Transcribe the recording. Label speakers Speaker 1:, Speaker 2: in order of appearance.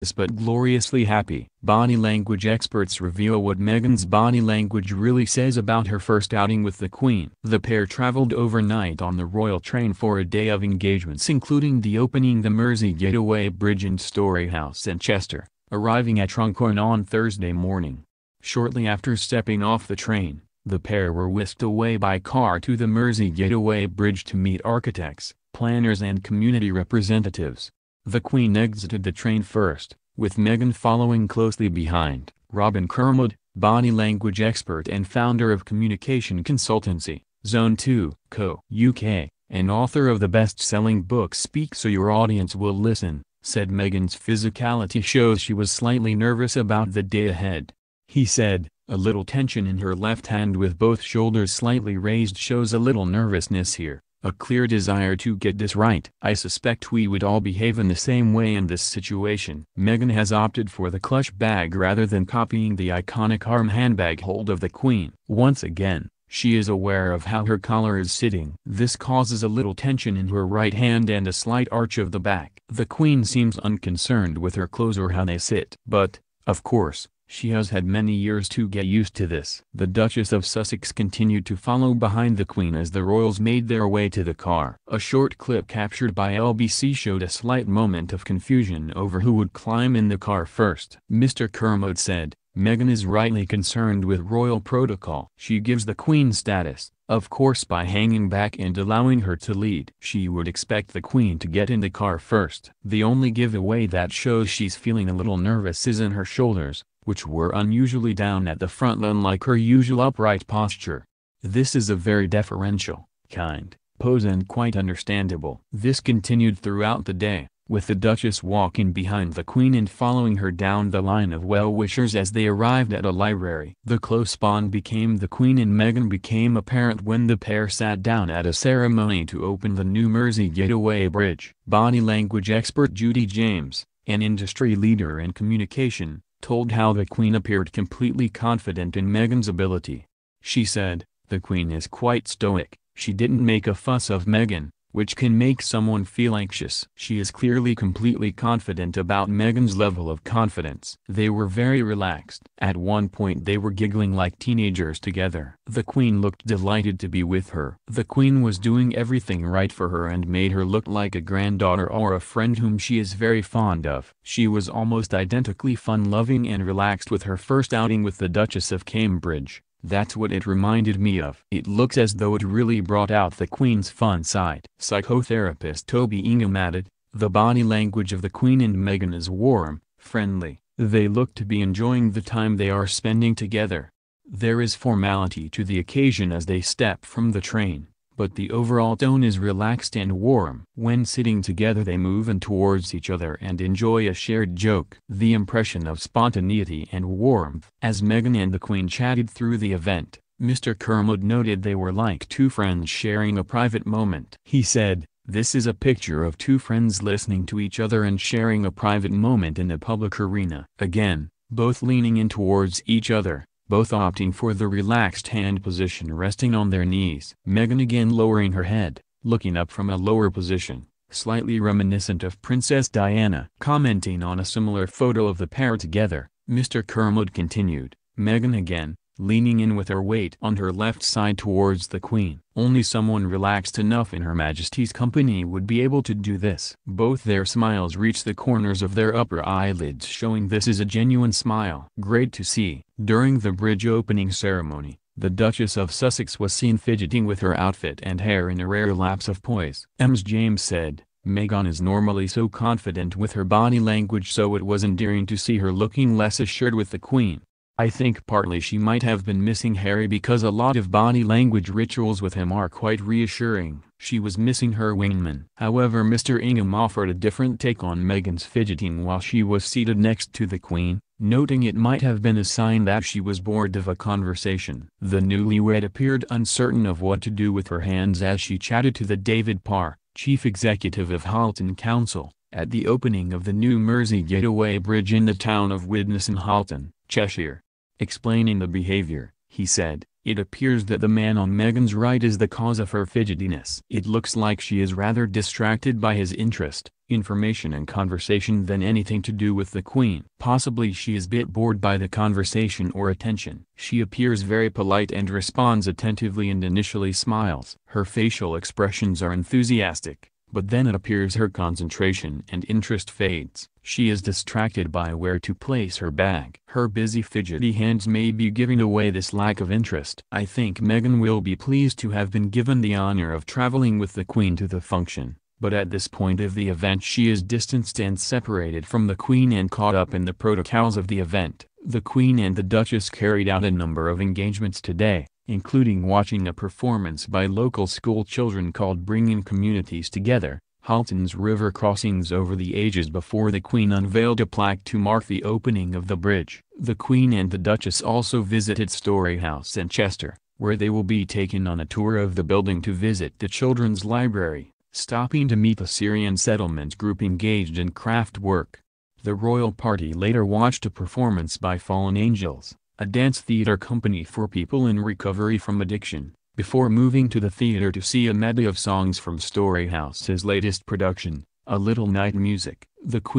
Speaker 1: but gloriously happy. Body language experts reveal what Meghan's body language really says about her first outing with the Queen. The pair traveled overnight on the royal train for a day of engagements, including the opening the Mersey Getaway Bridge and Story House in Chester, arriving at Runcorn on Thursday morning. Shortly after stepping off the train, the pair were whisked away by car to the Mersey Getaway Bridge to meet architects, planners and community representatives. The Queen exited the train first, with Meghan following closely behind. Robin Kermode, body language expert and founder of communication consultancy, Zone 2, Co. UK, and author of the best-selling book Speak So Your Audience Will Listen, said Meghan's physicality shows she was slightly nervous about the day ahead. He said, "A little tension in her left hand with both shoulders slightly raised shows a little nervousness here. A clear desire to get this right. I suspect we would all behave in the same way in this situation." Meghan has opted for the clutch bag rather than copying the iconic arm handbag hold of the Queen. Once again, she is aware of how her collar is sitting. This causes a little tension in her right hand and a slight arch of the back. The Queen seems unconcerned with her clothes or how they sit. But, of course, she has had many years to get used to this. The Duchess of Sussex continued to follow behind the Queen as the royals made their way to the car. A short clip captured by LBC showed a slight moment of confusion over who would climb in the car first. Mr. Kermode said, "Meghan is rightly concerned with royal protocol. She gives the Queen status, of course, by hanging back and allowing her to lead. She would expect the Queen to get in the car first. The only giveaway that shows she's feeling a little nervous is in her shoulders, which were unusually down at the front unlike her usual upright posture. This is a very deferential, kind pose and quite understandable." This continued throughout the day, with the Duchess walking behind the Queen and following her down the line of well-wishers as they arrived at a library. The close bond between the Queen and Meghan became apparent when the pair sat down at a ceremony to open the new Mersey Getaway Bridge. Body language expert Judy James, an industry leader in communication, told how the Queen appeared completely confident in Meghan's ability. She said, "The Queen is quite stoic. She didn't make a fuss of Meghan, which can make someone feel anxious. She is clearly completely confident about Meghan's level of confidence." They were very relaxed. At one point they were giggling like teenagers together. The Queen looked delighted to be with her. The Queen was doing everything right for her and made her look like a granddaughter or a friend whom she is very fond of. She was almost identically fun-loving and relaxed with her first outing with the Duchess of Cambridge. That's what it reminded me of. It looks as though it really brought out the Queen's fun side. Psychotherapist Toby Ingham added, "The body language of the Queen and Meghan is warm, friendly. They look to be enjoying the time they are spending together. There is formality to the occasion as they step from the train, but the overall tone is relaxed and warm. When sitting together they move in towards each other and enjoy a shared joke." The impression of spontaneity and warmth. As Meghan and the Queen chatted through the event, Mr. Kermode noted they were like two friends sharing a private moment. He said, "This is a picture of two friends listening to each other and sharing a private moment in a public arena." Again, both leaning in towards each other, both opting for the relaxed hand position resting on their knees. Meghan again lowering her head, looking up from a lower position, slightly reminiscent of Princess Diana. Commenting on a similar photo of the pair together, Mr. Kermode continued, "Meghan again, leaning in with her weight on her left side towards the Queen. Only someone relaxed enough in Her Majesty's company would be able to do this." Both their smiles reach the corners of their upper eyelids, showing this is a genuine smile. Great to see. During the bridge opening ceremony, the Duchess of Sussex was seen fidgeting with her outfit and hair in a rare lapse of poise. James said, "Meghan is normally so confident with her body language, so it was endearing to see her looking less assured with the Queen. I think partly she might have been missing Harry because a lot of body language rituals with him are quite reassuring. She was missing her wingman." However, Mr. Ingham offered a different take on Meghan's fidgeting while she was seated next to the Queen, noting it might have been a sign that she was bored of a conversation. The newlywed appeared uncertain of what to do with her hands as she chatted to the David Parr, chief executive of Halton Council, at the opening of the new Mersey Getaway Bridge in the town of Widnes in Halton, Cheshire. Explaining the behavior, he said, "It appears that the man on Meghan's right is the cause of her fidgetiness. It looks like she is rather distracted by his interest, information and conversation than anything to do with the Queen. Possibly she is a bit bored by the conversation or attention. She appears very polite and responds attentively and initially smiles. Her facial expressions are enthusiastic, but then it appears her concentration and interest fades. She is distracted by where to place her bag. Her busy fidgety hands may be giving away this lack of interest. I think Meghan will be pleased to have been given the honor of traveling with the Queen to the function, but at this point of the event she is distanced and separated from the Queen and caught up in the protocols of the event. The Queen and the Duchess carried out a number of engagements today, including watching a performance by local school children called Bringing Communities Together, Halton's river crossings over the ages before the Queen unveiled a plaque to mark the opening of the bridge. The Queen and the Duchess also visited Story House in Chester, where they will be taken on a tour of the building to visit the Children's Library, stopping to meet a Syrian settlement group engaged in craft work. The royal party later watched a performance by Fallen Angels, a dance theater company for people in recovery from addiction, before moving to the theater to see a medley of songs from Story House's latest production, A Little Night Music. The Queen